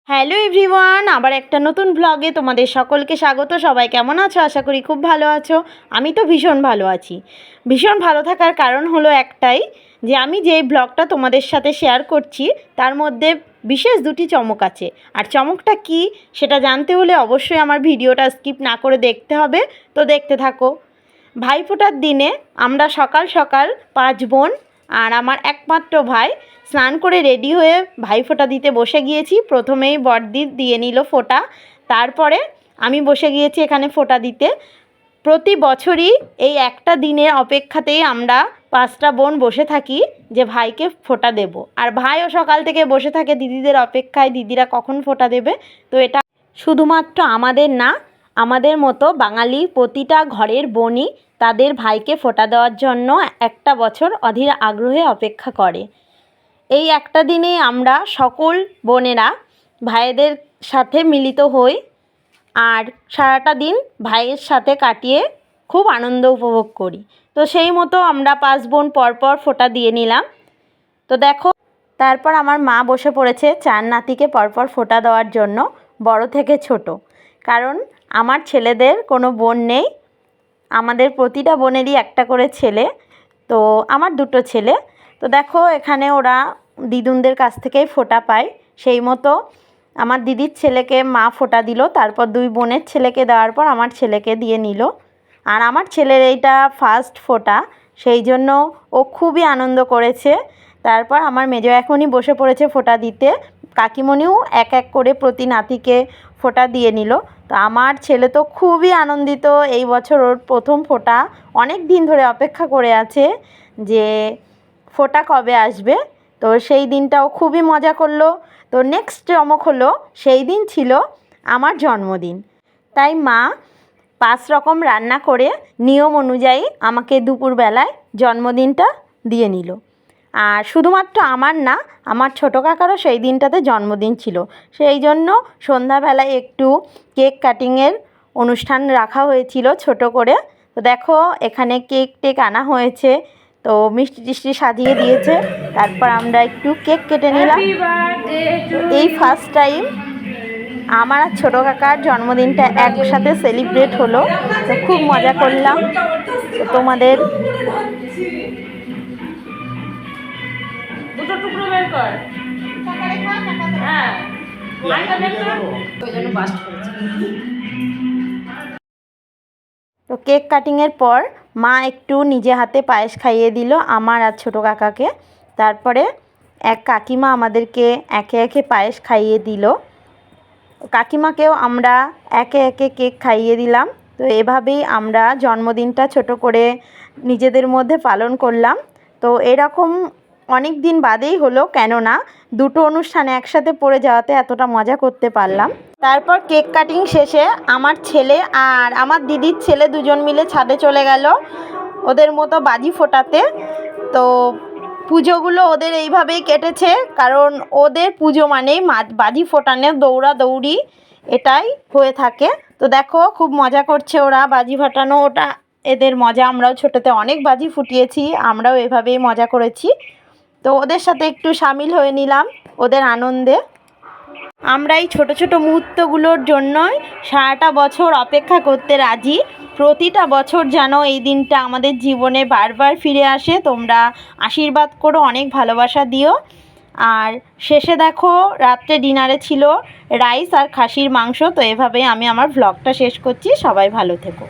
Hello everyone, আবার একটা নতুন ব্লগে তোমাদের সকলকে স্বাগত। সবাই কেমন আছো? আশা করি খুব ভালো আছো। আমি তো ভীষণ ভালো আছি। ভীষণ ভালো থাকার কারণ হলো একটাই, যে আমি যে ব্লগটা তোমাদের সাথে শেয়ার করছি তার মধ্যে বিশেষ দুটি চমক আছে। আর চমকটা কি সেটা জানতে হলে অবশ্যই আমার ভিডিওটা স্কিপ না করে দেখতে হবে। তো দেখতে থাকো। ভাইফোঁটার দিনে আমরা সকাল সকাল 5 বোন আর আমার একমাত্র ভাই স্নান করে রেডি হয়ে ভাইফোঁটা দিতে বসে গিয়েছি। প্রথমেই বড়দি দিয়ে নিল ফোঁটা, তারপরে আমি বসে গিয়েছি এখানে ফোঁটা দিতে। প্রতি বছরই এই একটা দিনের অপেক্ষাতেই আমরা 5টা বোন বসে থাকি যে ভাইকে ফোঁটা দেব। আর ভাইও সকাল থেকে বসে থাকে দিদিদের অপেক্ষায়, দিদিরা কখন ফোঁটা দেবে। তো এটা শুধুমাত্র আমাদের না, আমাদের মতো বাঙালি প্রতিটা ঘরের বোনই তাদের ভাইকে ফোঁটা দেওয়ার জন্য একটা বছর অধীর আগ্রহে অপেক্ষা করে। এই একটা দিনে আমরা সকল বোনেরা ভাইদের সাথে মিলিত হই আর সারাটা দিন ভাইয়ের সাথে কাটিয়ে খুব আনন্দ উপভোগ করি। তো সেই মতো আমরা 5 বোন পরপর ফোঁটা দিয়ে নিলাম। তো দেখো, তারপর আমার মা বসে পড়েছে 4 নাতিকে পরপর ফোঁটা দেওয়ার জন্য, বড় থেকে ছোট। কারণ আমার ছেলেদের কোনো বোন নেই, আমাদের প্রতিটা বোনেরই একটা করে ছেলে। তো আমার 2টো ছেলে। তো দেখো এখানে ওরা দিদুনদের কাছ থেকেই ফোঁটা পায়। সেই মতো আমার দিদির ছেলেকে মা ফোঁটা দিল, তারপর 2 বোনের ছেলেকে দেওয়ার পর আমার ছেলেকে দিয়ে নিল। আর আমার ছেলের এইটা ফার্স্ট ফোঁটা, সেই জন্য ও খুবই আনন্দ করেছে। তারপর আমার মেজো এখনই বসে পড়েছে ফোঁটা দিতে। কাকিমণিও এক এক করে প্রতি নাতিকে ফোঁটা দিয়ে নিল। তো আমার ছেলে তো খুবই আনন্দিত, এই বছর ওর প্রথম ফোঁটা। অনেক দিন ধরে অপেক্ষা করে আছে যে ফোঁটা কবে আসবে। তো সেই দিনটাও খুবই মজা করলো। তো নেক্সট চমক হলো, সেই দিন ছিল আমার জন্মদিন। তাই মা 5 রকম রান্না করে নিয়ম অনুযায়ী আমাকে দুপুরবেলায় জন্মদিনটা দিয়ে নিল। আর শুধুমাত্র আমার না, আমার ছোটো কাকারও সেই দিনটাতে জন্মদিন ছিল। সেই জন্য সন্ধ্যাবেলায় একটু কেক কাটিংয়ের অনুষ্ঠান রাখা হয়েছিল ছোট করে। তো দেখো এখানে কেক টেক আনা হয়েছে, তো মিষ্টি টিষ্টি সাজিয়ে দিয়েছে। তারপর আমরা একটু কেক কেটে নিলাম। এই ফার্স্ট টাইম আমার আর ছোটো কাকার জন্মদিনটা একসাথে সেলিব্রেট হলো। তো খুব মজা করলাম। তো তোমাদের দুটো টুকরো বের কর। হ্যাঁ, ওই জন্য বাস্ট করেছি। তো কেক কাটিংয়ের পর মা একটু নিজে হাতে পায়েস খাইয়ে দিল আমার আর ছোটো কাকাকে। তারপরে এক কাকিমা আমাদেরকে একে একে পায়েস খাইয়ে দিল। কাকিমাকেও আমরা একে একে কেক খাইয়ে দিলাম। তো এভাবেই আমরা জন্মদিনটা ছোট করে নিজেদের মধ্যে পালন করলাম। তো এরকম অনেক দিন বাদেই হলো, কেননা 2টো অনুষ্ঠান একসাথে পড়ে যাওয়াতে এতটা মজা করতে পারলাম। তারপর কেক কাটিং শেষে আমার ছেলে আর আমার দিদির ছেলে দুজন মিলে ছাদে চলে গেল ওদের মতো বাজি ফোটাতে। তো পুজোগুলো ওদের এইভাবেই কেটেছে, কারণ ওদের পুজো মানেই বাজি ফোটানো, দৌড়াদৌড়ি, এটাই হয়ে থাকে। তো দেখো খুব মজা করছে ওরা বাজি ফাটানো, ওটা এদের মজা। আমরাও ছোটোতে অনেক বাজি ফুটিয়েছি, আমরাও এভাবেই মজা করেছি। তো ওদের সাথে একটু সামিল হয়ে নিলাম ওদের আনন্দে। আমরা এই ছোটো ছোটো মুহূর্তগুলোর জন্যই সারাটা বছর অপেক্ষা করতে রাজি। প্রতিটা বছর যেন এই দিনটা আমাদের জীবনে বারবার ফিরে আসে। তোমরা আশীর্বাদ করো, অনেক ভালোবাসা দিও। আর শেষে দেখো রাত্রে ডিনারে ছিল রাইস আর খাসির মাংস। তো এভাবেই আমি আমার ভ্লগটা শেষ করছি। সবাই ভালো থেকো।